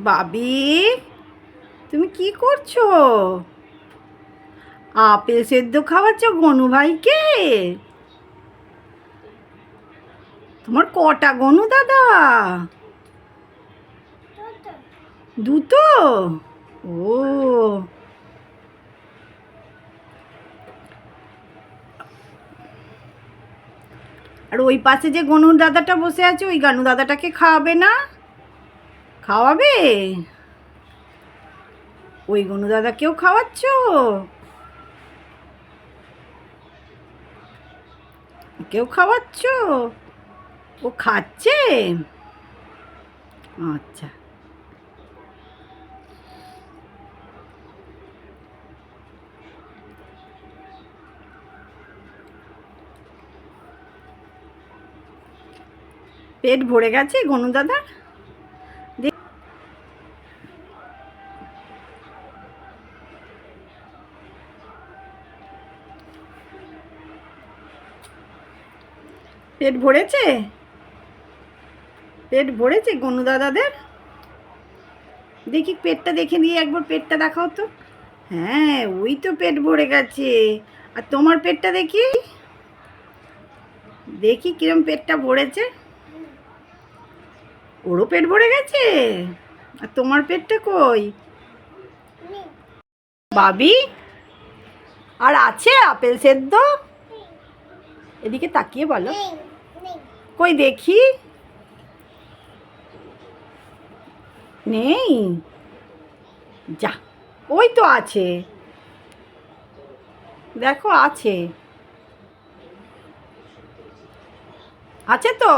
বাবি, তুমি কি করছো? আপেল সেদ্ধ খাওয়াচ্ছ গনু ভাইকে? তোমার কটা গনু দাদা? দুটো? ও, আর ওই পাশে যে গনু দাদাটা বসে আছে ওই গানু দাদাটাকে খাওয়াবে না? খাওয়াবে? ওই গনু দাদাকেও খাওয়াচ্ছ? ওকেও খাওয়াচ্ছ? ও খাচ্ছে? আচ্ছা। পেট ভরে গেছে গনু দাদার? পেট ভরেছে? পেট ভরেছে গনু দাদাদের? দেখি পেটটা দেখে দিয়ে একবার পেটটা দেখাও তো। হ্যাঁ, ওই তো পেট ভরে গেছে। আর তোমার পেটটা দেখি, দেখি কিরম পেটটা ভরেছে। ওরও পেট ভরে গেছে? আর তোমার পেটটা কই? বাবি, আর আছে আপেল সেদ্ধ? এদিকে তাকিয়ে বলো। কই দেখি। নেই? যা, ওই তো আছে, দেখো আছে। আছে তো?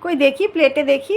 কই দেখি, প্লেটে দেখি।